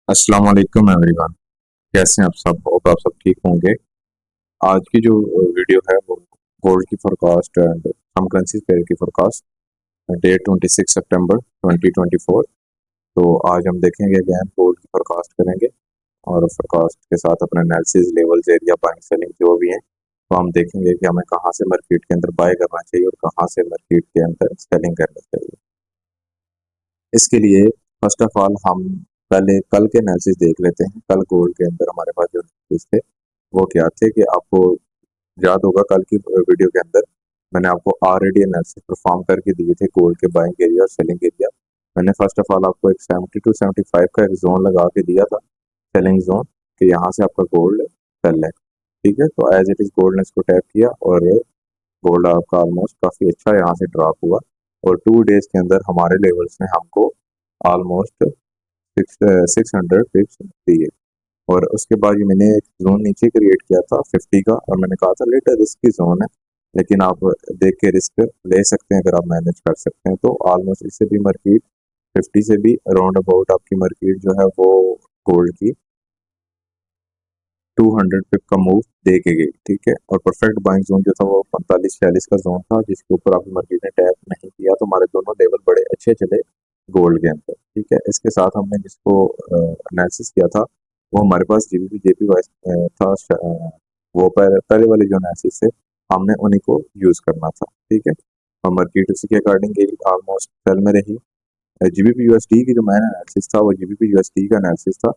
अस्सलाम वालेकुम एवरीवन। कैसे हैं आप सब? होप आप सब ठीक होंगे। आज की जो वीडियो है वो गोल्ड की forecast and some currency pair की फोरकास्ट, डेट 26 सितंबर 2024। तो आज हम देखेंगे अगेन गोल्ड की फोरकास्ट करेंगे और फोरकास्ट के साथ अपने analysis levels area buying selling जो भी हैं तो हम देखेंगे कि हमें कहाँ से मार्केट के अंदर बाय करना चाहिए और कहाँ से मार्केट के अंदर सेलिंग करनी चाहिए। इसके लिए फर्स्ट ऑफ ऑल हम पहले कल के एनालिसिस देख लेते हैं। कल गोल्ड के अंदर हमारे पास जो एनालिसिस थे वो क्या थे कि आपको याद होगा कल की वीडियो के अंदर मैंने आपको ऑलरेडी एनालिसिस परफॉर्म करके दिए थे गोल्ड के बाइंग एरिया और सेलिंग एरिया। मैंने फर्स्ट ऑफ ऑल आपको एक 70 टू 75 का एक जोन लगा के दिया था, सेलिंग जोन, कि यहाँ से आपका गोल्ड सेल है। ठीक है, तो एज इट इज गोल्ड ने इसको टैप किया और गोल्ड आपका ऑलमोस्ट काफी अच्छा यहाँ से ड्रॉप हुआ और 2 डेज के अंदर हमारे लेवल्स ने हमको ऑलमोस्ट 600 पिप्स दिए। और उसके बाद ये मैंने एक जोन नीचे क्रिएट किया था 50 का और मैंने कहा था लेटर रिस्क की जोन है, लेकिन आप देख के रिस्क ले सकते हैं अगर आप मैनेज कर सकते हैं। तो ऑलमोस्ट इससे भी मार्केट 50 से भी अराउंड अबाउट आपकी मार्केट जो है वो गोल्ड की 200 पिप का मूव दे के गई। ठीक है, और परफेक्ट बाइंग जोन जो था वो 45-46 का जोन था जिसके ऊपर आपकी मार्केट ने टैप नहीं किया, तो हमारे दोनों लेवल बड़े अच्छे चले गोल्ड के अंदर। ठीक है, इसके साथ हमने जिसको एनालिसिस किया था वो हमारे पास जीबीपी जेपी वाइस था। वो पहले वाले जो एनालिसिस थे हमने उन्हीं को यूज करना था। ठीक है, और मार्केट उसी के अकॉर्डिंग गई, ऑलमोस्ट सेल में रही। जीबीपी यूएसडी की जो मैंने एनालिसिस था वो जीबीपी यूएसडी का एनालिसिस था।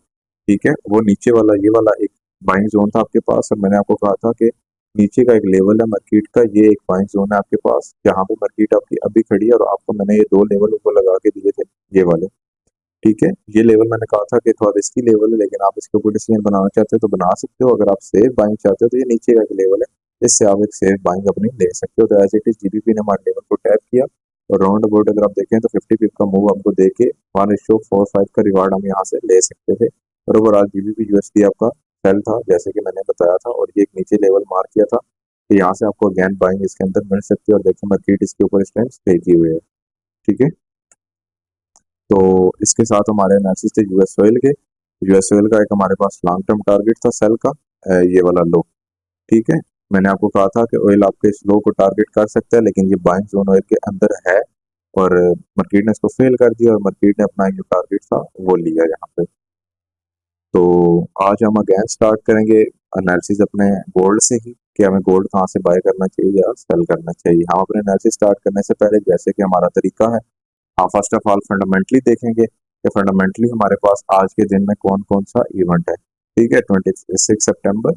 ठीक है, वो नीचे वाला ये वाला एक बाइंग जोन था आपके पास और मैंने आपको कहा था कि नीचे का एक लेवल है मार्केट का, ये एक बाइंग जोन है आपके पास जहाँ पे मार्केट आपकी अभी खड़ी है और आपको मैंने ये दो लेवल ऊपर लगा के दिए थे, ये वाले। ठीक है, ये लेवल मैंने कहा था कि थोड़ा रिस्की लेवल है लेकिन आप इसके ऊपर डिसीजन बनाना चाहते हो तो बना सकते हो। अगर आप सेफ बाइंग चाहते हो तो ये नीचे का एक लेवल है, इससे आप एक सेफ बाइंग अपनी ले सकते हो। तो एज इट इज जीबीपी ने हमारे लेवल को टैप किया और राउंड अबाउट अगर आप देखें तो 50 पिप का मूव आपको दे के 1:45 का रिवार्ड हम यहाँ से ले सकते थे। और ओवरऑल जीबीपी यूएसडी आपका सेल था जैसे कि मैंने बताया था और ये एक नीचे लेवल मार्क किया था कि यहाँ से आपको अगेन बाइंग इसके अंदर मिल सकती है। और देखिए मार्केट इसके ऊपर इस टाइम स्टे की हुई है। ठीक है, तो इसके साथ हमारे एनालिसिस थे यूएस ऑयल के। यूएस ऑयल का एक हमारे पास लॉन्ग टर्म टारगेट था सेल का, ये वाला लो। ठीक है, मैंने आपको कहा था कि ऑयल आपके इस लो को टारगेट कर सकता है लेकिन ये बाइंग जोन ऑयल के अंदर है और मार्केट ने इसको फेल कर दिया और मार्केट ने अपना जो टारगेट था वो लिया यहाँ पे। तो आज हम अगेन स्टार्ट करेंगे एनालिसिस अपने गोल्ड से ही कि हमें गोल्ड कहाँ से बाय करना चाहिए या सेल करना चाहिए। हम अपने एनालिसिस स्टार्ट करने से पहले जैसे कि हमारा तरीका है, हाँ फर्स्ट ऑफ ऑल फंडामेंटली देखेंगे कि फंडामेंटली हमारे पास आज के दिन में कौन कौन सा इवेंट है। ठीक है, 26 सितंबर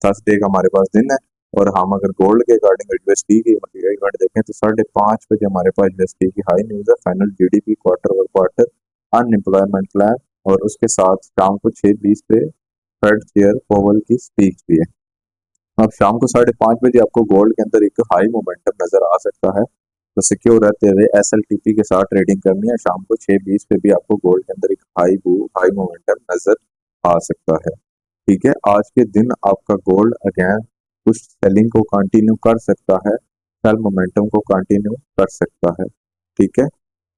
थर्सडे का हमारे पास दिन है और हम अगर गोल्ड के अकॉर्डिंग यूएसडी की इवेंट देखें तो 5:30 बजे हमारे पास यूएसडी की हाई न्यूज है, final GDP quarter over quarter, unemployment plan और उसके साथ शाम को 6:20 पे फेड चेयर पोवल की स्पीच भी है। अब शाम को 5:30 बजे आपको गोल्ड के अंदर एक हाई मोमेंटम नजर आ सकता है, तो सिक्योर रहते हुए एसएलटीपी के साथ ट्रेडिंग करनी है। शाम को 6:20 पे भी आपको गोल्ड के अंदर एक हाई मोमेंटम नजर आ सकता है। ठीक है, आज के दिन आपका गोल्ड अगेन कुछ सेलिंग को कंटिन्यू कर सकता है, सेल मोमेंटम को कंटिन्यू कर सकता है। ठीक है,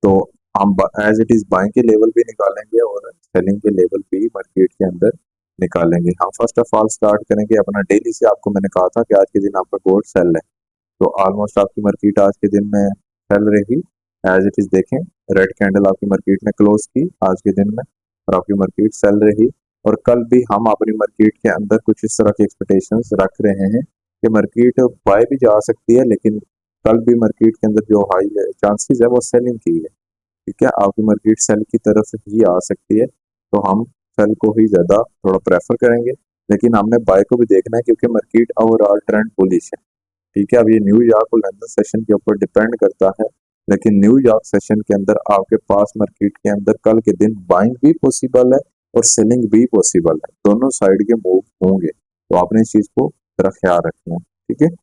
तो हम एज इट इज बाइंग के लेवल भी निकालेंगे और सेलिंग के लेवल भी मार्केट के अंदर निकालेंगे। हम फर्स्ट ऑफ ऑल स्टार्ट करेंगे अपना डेली से। आपको मैंने कहा था कि आज के दिन आपका गोल्ड सेल है, तो ऑलमोस्ट आपकी मार्केट आज के दिन में चल रही एज इट इज। देखें, रेड कैंडल आपकी मार्केट ने क्लोज की आज के दिन में और आपकी मार्केट चल रही। और कल भी हम अपनी मार्केट के अंदर कुछ इस तरह की एक्सपेक्टेशंस रख रहे हैं कि मार्केट बाय भी जा सकती है लेकिन कल भी मार्केट के अंदर जो हाई चांसेस है वो सेलिंग की है। ठीक है, आपकी मार्केट सेल की तरफ ही आ सकती है, तो हम सेल को ही ज्यादा थोड़ा प्रेफर करेंगे, लेकिन हमने बाय को भी देखना है क्योंकि मार्केट ओवरऑल ट्रेंड बुलिश है। ठीक है, अब ये न्यूयॉर्क और लंदन सेशन के ऊपर डिपेंड करता है, लेकिन न्यूयॉर्क सेशन के अंदर आपके पास मार्केट के अंदर कल के दिन बाइंग भी पॉसिबल है और सेलिंग भी पॉसिबल है, दोनों साइड के मूव होंगे, तो आपने इस चीज को जरा ख्याल रखना है। ठीक है,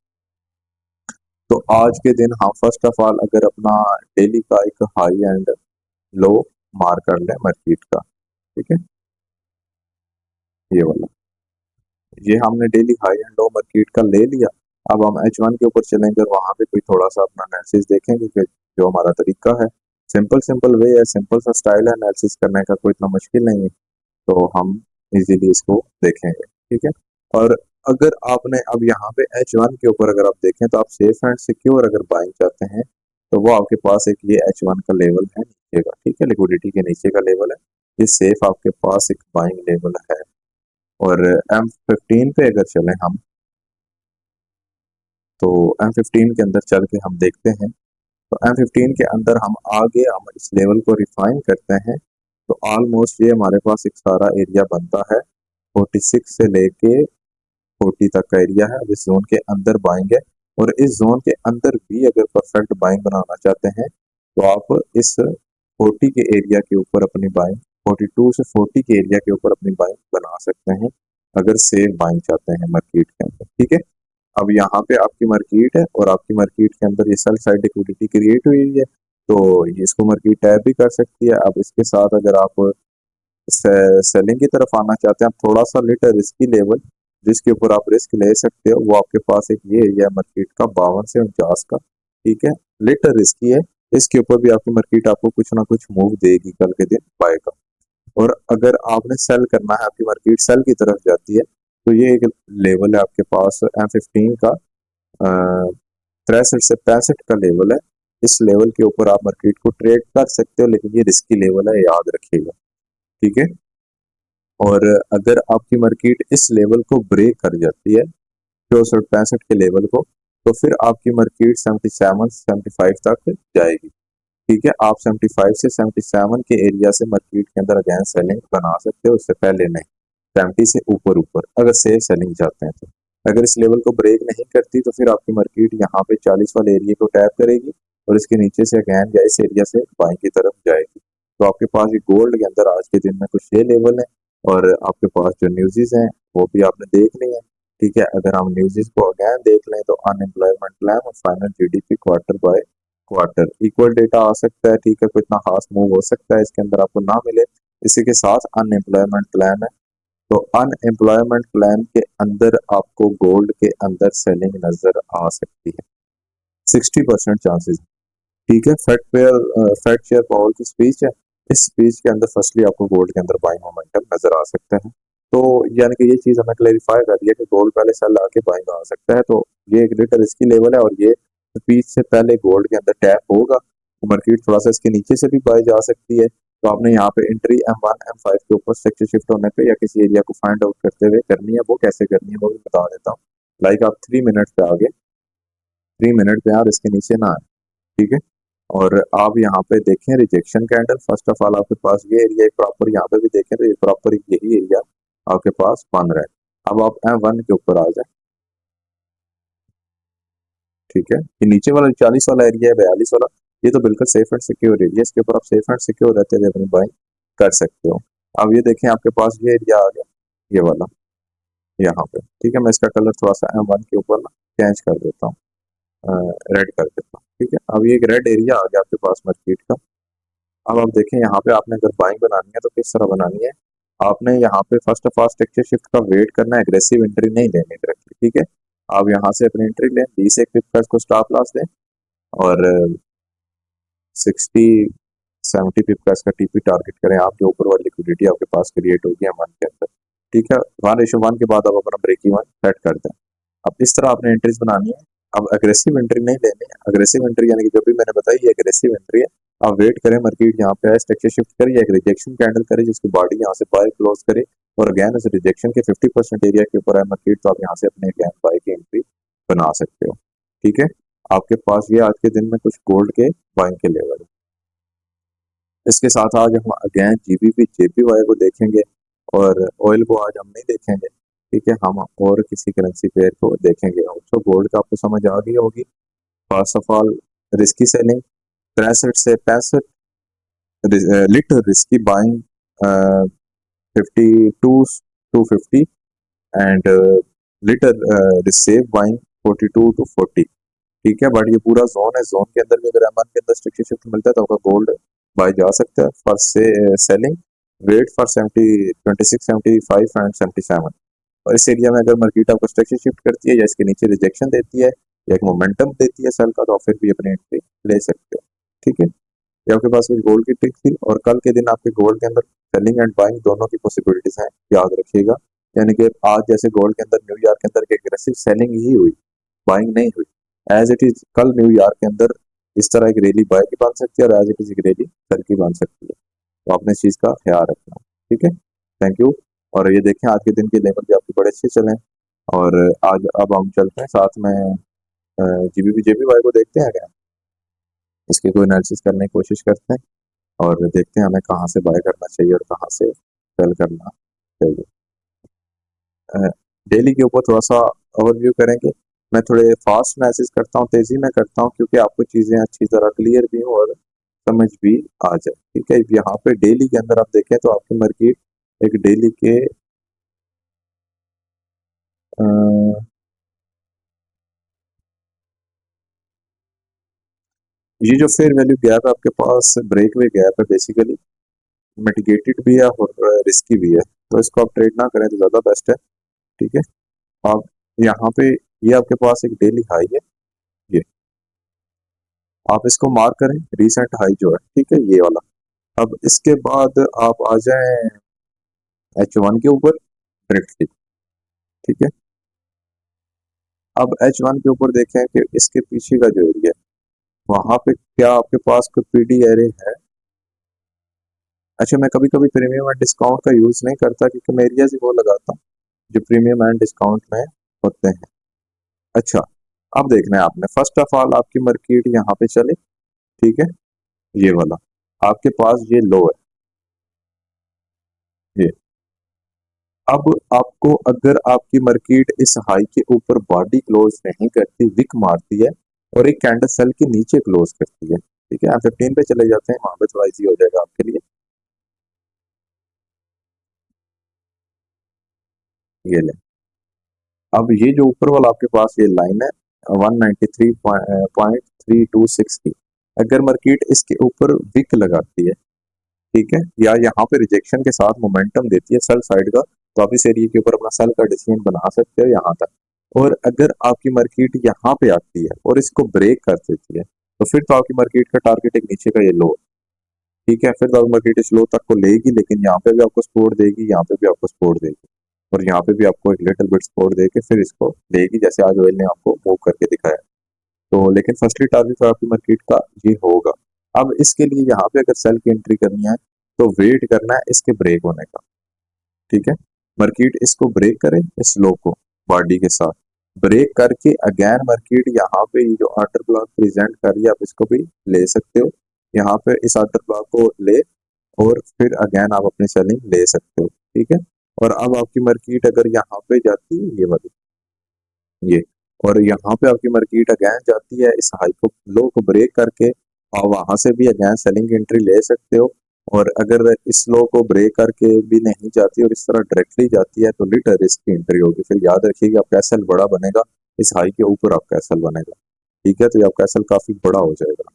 तो आज के दिन हम फर्स्ट ऑफ ऑल अगर अपना डेली का एक हाई एंड लो मार कर ले मार्केट का। ठीक है, ये वाला, ये हमने daily high and low market का ले लिया। अब हम H1 के ऊपर चलेंगे और वहां पे कोई थोड़ा सा अपना एनालिसिस देखेंगे कि जो हमारा तरीका है सिंपल सिंपल वे है, सिंपल सा स्टाइल है एनालिसिस करने का, कोई इतना मुश्किल नहीं है। तो हम इजीली इसको देखेंगे, ठीक है। और अगर आपने अब यहाँ पे H1 के ऊपर अगर आप देखें तो आप सेफ एंड सिक्योर अगर बाइंग चाहते हैं तो वो आपके पास एक ये H1 का लेवल है नीचे का, ठीक है, लिक्विडिटी के नीचे का लेवल है, ये सेफ आपके पास एक बाइंग लेवल है। और M15 पे अगर चले हम तो M15 के अंदर चल के हम देखते हैं, तो M15 के अंदर हम आगे हम इस लेवल को रिफाइन करते हैं तो ऑलमोस्ट ये हमारे पास एक सारा एरिया बनता है 46 से लेके 40 तक का एरिया है। अब इस जोन के अंदर बाइंग है और इस जोन के अंदर भी अगर परफेक्ट बाइंग बनाना चाहते हैं तो आप इस 40 के एरिया के ऊपर अपनी बाइंग 42 से 40 के एरिया के ऊपर अपनी बाइंग बना सकते हैं अगर सेफ बाइंग चाहते हैं मार्केट के अंदर, ठीक है। अब यहाँ पे आपकी मार्केट है और आपकी मार्केट के अंदर ये सेल साइड लिक्विडिटी क्रिएट हुई है तो ये इसको मार्केट टैप भी कर सकती है। अब इसके साथ अगर आप सेलिंग की तरफ आना चाहते हैं, आप थोड़ा सा लिटर रिस्की लेवल जिसके ऊपर आप रिस्क ले सकते हो वो आपके पास एक ये एरिया मार्केट का 52 से 49 का, ठीक है, लिटर रिस्की है। इसके ऊपर भी आपकी मार्केट आपको कुछ ना कुछ मूव देगी कल के दिन बाय का। और अगर आपने सेल करना है, आपकी मार्केट सेल की तरफ जाती है तो ये एक लेवल है आपके पास M15 का 63 से 65 का लेवल है। इस लेवल के ऊपर आप मार्केट को ट्रेड कर सकते हो लेकिन ये रिस्की लेवल है, याद रखिएगा, ठीक है। और अगर आपकी मार्केट इस लेवल को ब्रेक कर जाती है 64-65 के लेवल को तो फिर आपकी मार्केट 77-75 तक जाएगी, ठीक है। आप 75 से 77 के एरिया से मार्केट के अंदर अगेन सेलिंग बना सकते हो, उससे पहले नहीं, 70 से ऊपर ऊपर अगर सेफ सेलिंग चाहते हैं तो। अगर इस लेवल को ब्रेक नहीं करती तो फिर आपकी मार्केट यहाँ पे 40 वाले एरिया को टैप करेगी और इसके नीचे से अगेन या इस एरिया से बाइंग की तरफ जाएगी। तो आपके पास ये गोल्ड के अंदर आज के दिन में कुछ ये लेवल है और आपके पास जो न्यूज़ हैं वो भी आपने देख ली है, ठीक है। अगर हम न्यूज़ को अगेन देख लें तो अनएम्प्लॉयमेंट क्लेम और final GDP quarter by quarter equal data आ सकता है, ठीक है, कोई इतना खास मूव हो सकता है इसके अंदर आपको ना मिले। इसी के साथ अनएम्प्लॉयमेंट क्लेम है तो अनएम्प्लॉयमेंट क्लेम के अंदर आपको गोल्ड के अंदर सेलिंग नजर आ सकती है, 60% चांसेस, ठीक है। फैक्ट शेयर पावल की स्पीच है, इस स्पीच के अंदर फर्स्टली आपको गोल्ड के अंदर बाइंग मोमेंटम नजर आ सकता है। तो यानी कि ये चीज हमें क्लेरिफाई कर दिया कि गोल्ड पहले सेल आके बाइंग आ सकता है, तो ये एक लिटर इसकी लेवल है और ये स्पीच से पहले गोल्ड के अंदर टैप होगा तो मार्केट थोड़ा सा इसके नीचे से भी बाई जा सकती है। तो आपने यहाँ पे एंट्री M1 M5 के ऊपर स्ट्रक्चर शिफ्ट होने पे या किसी एरिया को फाइंड आउट करते हुए करनी है, वो कैसे करनी है वो भी बता देता हूँ। लाइक आप 3 मिनट पे आगे 3 मिनट पे आप इसके नीचे ना आए, ठीक है। और आप यहाँ पे देखें rejection candle, first of all आपके पास ये एरिया प्रॉपर यहाँ पे भी देखें तो ये प्रॉपर यही एरिया आपके पास बन रहा है। अब आप M1 के ऊपर आ जाए, ठीक है, ये नीचे वाला 40 वाला एरिया है 42 वाला, ये तो बिल्कुल सेफ एंड सिक्योर एरिया, इसके ऊपर आप सेफ एंड सिक्योर रहते हुए अपनी बाइंग कर सकते हो। अब ये देखें आपके पास ये एरिया आ गया, ये वाला यहाँ पे, ठीक है। मैं इसका कलर थोड़ा सा M1 के ऊपर ना चेंज कर देता हूँ, रेड कर देता हूँ, ठीक है। अब ये एक रेड एरिया आ गया आपके पास मार्केट का। अब आप देखें यहाँ पे आपने अगर बाइंग बनानी है तो किस तरह बनानी है, आपने यहाँ पे first of all structure shift का वेट करना है, एग्रेसिव एंट्री नहीं लेनी डायरेक्टली, ठीक है। आप यहाँ से अपनी एंट्री लें, 20 एक पिप का इसको स्टॉप लॉस दें और 60 70 पिप का इसका टीपी टारगेट करें आप, जो ऊपर वाली लिक्विडिटी आपके पास क्रिएट होगी M1 के अंदर, ठीक है। 1:1 के बाद आप अपना ब्रेक इवन सेट कर दें। अब इस तरह आपने एंट्रीज बनानी है। अब अग्रेसिव एंट्री नहीं लेनी है, अग्रेसिव एंट्री यानी कि जो भी मैंने बताई ये अग्रेसिव एंट्री है। आप वेट करें, मार्केट यहाँ पे स्ट्रक्चर शिफ्ट करे, एक रिजेक्शन कैंडल करे जिसकी बॉडी यहाँ से बाय क्लोज करे और अगेन उस रिजेक्शन के 50% एरिया के ऊपर है मार्केट, तो आप यहाँ से अपने अगेन बाय की एंट्री बना सकते हो, ठीक है। आपके पास ये आज के दिन में कुछ गोल्ड के बाइंग के लेवल है। इसके साथ आज हम अगेन जीबीपी जेपीवाई को देखेंगे और ऑयल को आज हम नहीं देखेंगे, ठीक है, हम और किसी करेंसी पेयर को देखेंगे। तो गोल्ड का आपको समझ आ गई होगी। First of all risky selling 63 से 65, little risky buying 52 to 50 and little safe buying 42 to 40, ठीक है। बट ये पूरा जोन है, जोन के अंदर भी अगर M1 के अंदर स्ट्रक्चर शिफ्ट मिलता है तो आपका गोल्ड बाय जा सकता है। फॉर से सेलिंग वेट फॉर 70 26 75 एंड 77, और इस एरिया में अगर मार्केट आपको स्ट्रक्चर शिफ्ट करती है या इसके नीचे रिजेक्शन देती है या एक मोमेंटम देती है सेल का, तो फिर भी अपनी एंट्री ले सकते हो, ठीक है। ये आपके पास कुछ गोल्ड की ट्रिक थी और कल के दिन आपके गोल्ड के अंदर सेलिंग एंड बाइंग दोनों की पॉसिबिलिटीज हैं, याद रखिएगा। यानी कि आज जैसे गोल्ड के अंदर न्यूयॉर्क के अंदर एग्रेसिव सेलिंग ही हुई, बाइंग नहीं हुई। एज इट इज कल न्यूयॉर्क के अंदर इस तरह एक रैली बाय की बन सकती है और एज इट इज एक रैली सेल की बन सकती है। तो आपने इस चीज का ख्याल रखना, ठीक है। Thank you. और ये देखें आज के दिन के लेवल भी आपके बड़े अच्छे चले हैं। और आज अब हम चलते हैं साथ में जीबीपी जेपीवाई को देखते हैं क्या, इसकी कोई एनालिसिस करने की कोशिश करते हैं और देखते हैं हमें कहाँ से बाय करना चाहिए और कहाँ से सेल करना चाहिए। डेली के ऊपर थोड़ा सा ओवरव्यू करेंगे। मैं थोड़े फास्ट एनालिसिस करता हूँ, तेजी में करता हूँ क्योंकि आपको चीजें अच्छी तरह क्लियर भी हो और समझ भी आ जाए, ठीक है। यहाँ पे डेली के अंदर आप देखें तो आपकी मार्केट एक डेली के अ, ये जो फेयर वैल्यू गैप है आपके पास, ब्रेकवे गैप है बेसिकली, मिटिगेटेड भी है और रिस्की भी है, तो इसको आप ट्रेड ना करें तो ज्यादा बेस्ट है, ठीक है। आप यहाँ पे ये आपके पास एक डेली हाई है, ये आप इसको मार्क करें, रिसेंट हाई जो है, ठीक है, ये वाला। अब इसके बाद आप आ जाएं H1 के ऊपर डायरेक्टली, ठीक है। अब H1 के ऊपर देखें कि इसके पीछे का जो एरिया है वहां पे क्या आपके पास कोई पीडी एरे है। अच्छा, मैं कभी कभी प्रीमियम एंड डिस्काउंट का यूज नहीं करता क्योंकि मैं एरिया से वो लगाता हूँ जो प्रीमियम एंड डिस्काउंट में होते हैं। अच्छा, अब देखना है आपने फर्स्ट ऑफ ऑल आपकी मार्केट यहाँ पे चले, ठीक है, ये वाला आपके पास ये लो है, ये। अब आपको अगर आपकी मार्केट इस हाई के ऊपर बॉडी क्लोज नहीं करती, विक मारती है और एक कैंडल सेल के नीचे क्लोज करती है, ठीक है, आप 15 पे चले जाते हैं, वहां पे थोड़ा इजी हो जाएगा आपके लिए। ये ले, अब ये जो ऊपर वाला आपके पास ये लाइन है 193.326 की, अगर मार्केट इसके ऊपर विक लगाती है, ठीक है, या यहाँ पे रिजेक्शन के साथ मोमेंटम देती है सेल साइड का, तो आप इस एरिया के ऊपर अपना सेल का डिसीजन बना सकते हो यहाँ तक। और अगर आपकी मार्केट यहाँ पे आती है और इसको ब्रेक कर देती है तो फिर तो आपकी मार्केट का टारगेट एक नीचे का ये लो, ठीक है, फिर तो आपकी मार्केट इस लो तक को लेगी, लेकिन यहाँ पे भी आपको सपोर्ट देगी, यहाँ पे भी आपको सपोर्ट देगी और यहाँ पे भी आपको एक लिटिल बिट सपोर्ट देके फिर इसको देगी, जैसे आज ऑयल ने आपको मूव करके दिखाया। तो लेकिन फर्स्टली टारगेट तो आपकी मार्केट का ये होगा। अब इसके लिए यहाँ पे अगर सेल की एंट्री करनी है तो वेट करना है इसके ब्रेक होने का, ठीक है। मार्केट इसको ब्रेक करे, इस लो को बॉडी के साथ ब्रेक करके अगेन मार्केट यहाँ पे ये जो ऑर्डर ब्लॉक प्रेजेंट कर रही है आप इसको भी ले सकते हो, यहाँ पे इस ऑर्डर ब्लॉक को ले और फिर अगेन आप अपनी सेलिंग ले सकते हो, ठीक है। और अब आपकी मार्केट अगर यहाँ पे जाती है ये वाली, ये, और यहाँ पे आपकी मार्केट अगेन जाती है इस हाई को, लो को ब्रेक करके, और वहां से भी अगेन सेलिंग एंट्री ले सकते हो। और अगर इस लो को ब्रेक करके भी नहीं जाती और इस तरह डायरेक्टली जाती है तो लिटिल रिस्क की एंट्री होगी, फिर याद रखिएगा आपका एसएल बड़ा बनेगा, इस हाई के ऊपर आपका एसएल बनेगा, ठीक है, तो ये आपका एसएल काफी बड़ा हो जाएगा,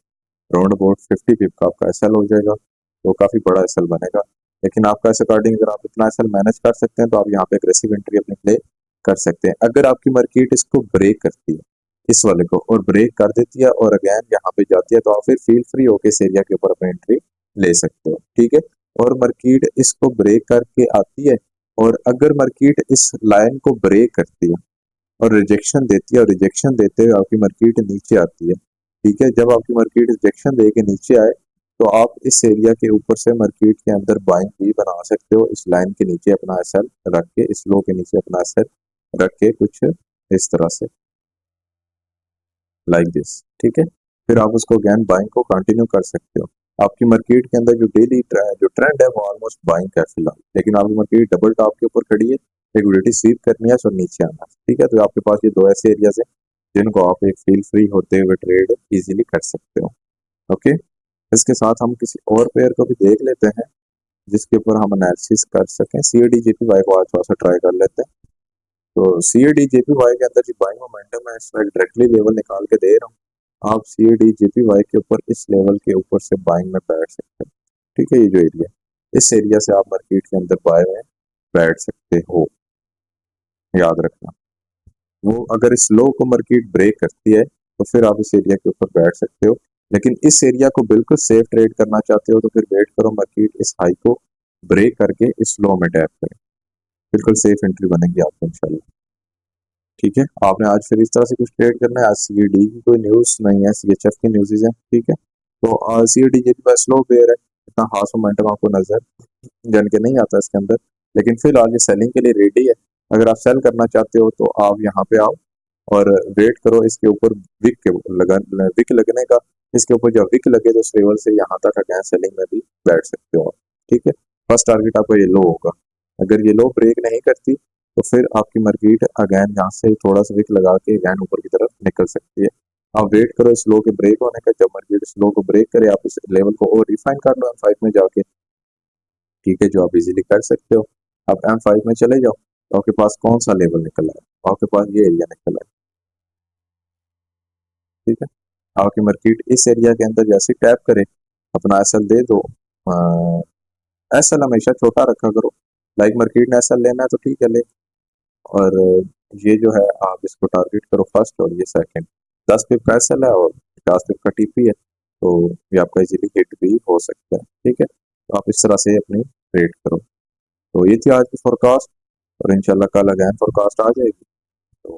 राउंड अबाउट 50 पिप का आपका एसएल हो जाएगा, तो काफी बड़ा एसएल बनेगा। लेकिन आपका इस अकॉर्डिंग अगर आप इतना एसएल मैनेज कर सकते हैं तो आप यहाँ पे एग्रेसिव एंट्री अपने प्ले कर सकते हैं। अगर आपकी मार्केट इसको ब्रेक करती है, इस वाले को, और ब्रेक कर देती है और अगेन यहाँ पे जाती है तो आप फिर फील फ्री होके इस एरिया के ऊपर अपनी एंट्री ले सकते हो, ठीक है। और मार्केट इसको ब्रेक करके आती है और अगर मार्केट इस लाइन को ब्रेक करती है और रिजेक्शन देती है और रिजेक्शन देते हुए आपकी मार्केट नीचे आती है, ठीक है, जब आपकी मार्केट रिजेक्शन दे के नीचे आए तो आप इस एरिया के ऊपर से मार्केट के अंदर बाइंग भी बना सकते हो, इस लाइन के नीचे अपना एसएल रख के, इस लो के नीचे अपना एसएल रख के कुछ इस तरह से, लाइक दिस, ठीक है। फिर आप उसको अगेन बाइंग को कंटिन्यू कर सकते हो। आपकी मार्केट के अंदर जो डेली जो ट्रेंड है वो ऑलमोस्ट बाइंग का है फिलहाल, लेकिन आपकी मार्केट डबल टॉप के ऊपर खड़ी है, लिक्विडिटी स्वीप करनी है और नीचे आना है, ठीक है। तो आपके पास ये दो ऐसे एरियाज है जिनको आप एक फील फ्री होते हुए ट्रेड इजीली कर सकते हो, ओके। इसके साथ हम किसी और पेयर को भी देख लेते हैं जिसके ऊपर हम एनालिसिस कर सकें। सीएडी जेपीवाई को आज थोड़ा सा ट्राई कर लेते हैं। तो सीएडी जेपीवाई के अंदर जो बाइंग मोमेंटम है इसमें डायरेक्टली लेवल निकाल के दे रहा हूँ, आप सीएडी जेपीवाई के ऊपर इस लेवल के ऊपर से बाइंग में बैठ सकते हैं, ठीक है। ये जो एरिया, इस एरिया से आप मार्केट के अंदर बाय में बैठ सकते हो, याद रखना। वो अगर इस लो को मार्केट ब्रेक करती है तो फिर आप इस एरिया के ऊपर बैठ सकते हो, लेकिन इस एरिया को बिल्कुल सेफ ट्रेड करना चाहते हो तो फिर वेट करो, मार्केट इस हाई को ब्रेक करके इस लो में टैप करे, बिल्कुल सेफ एंट्री बनेगी आपको इंशाल्लाह। ठीक है, आपने आज फिर इस तरह से कुछ ट्रेड करना है। आज सीएडी की कोई न्यूज नहीं है, सीएचएफ की न्यूज़ है। ठीक है, तो सीएडी भी बस स्लो पेयर है, इतना खास मोमेंटम आपको नजर जन के नहीं आता इसके अंदर, लेकिन फिलहाल ये सेलिंग के लिए रेडी है। अगर आप सेल करना चाहते हो तो आप यहाँ पे आओ और वेट करो इसके ऊपर विक के विक लगने का। इसके ऊपर जब विक लगे तो इस लेवल से यहाँ तक अगेन सेलिंग में भी बैठ सकते हो आप। ठीक है, फर्स्ट टारगेट आपका ये लो होगा। अगर ये लो ब्रेक नहीं करती तो फिर आपकी मार्केट अगेन यहाँ से थोड़ा सा विक लगा के अगेन ऊपर की तरफ निकल सकती है। आप वेट करो इस लो के ब्रेक होने का। जब मार्केट इस लो को ब्रेक करे आप इस लेवल को और रिफाइन कर लो M5 में जाके। ठीक है, जो आप इजीली कर सकते हो। आप M5 में चले जाओ तो आपके पास कौन सा लेवल निकल आया, आपके पास ये एरिया निकल आया। ठीक है, आपकी मार्केट इस एरिया के अंदर जैसे टैप करे अपना एसएल दे दो। एसएल हमेशा छोटा रखा करो, लाइक मार्केट ने एसएल लेना है तो ठीक है ले, और ये जो है आप इसको टारगेट करो फर्स्ट और ये सेकंड। 10 पिप का एसएल है और 50 पिप का टीपी है, तो ये आपका इजीली हिट भी हो सकता है। ठीक है, तो आप इस तरह से अपनी ट्रेड करो। तो ये थी आज की फोरकास्ट, और इंशाल्लाह कल अगैन फोरकास्ट आ जाएगी। तो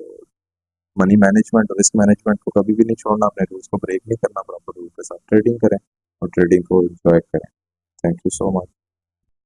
मनी मैनेजमेंट और रिस्क मैनेजमेंट को कभी भी नहीं छोड़ना, अपने रूल्स को ब्रेक नहीं करना, प्रॉपर रूल के साथ ट्रेडिंग करें और ट्रेडिंग को एंजॉय करें। Thank you so much.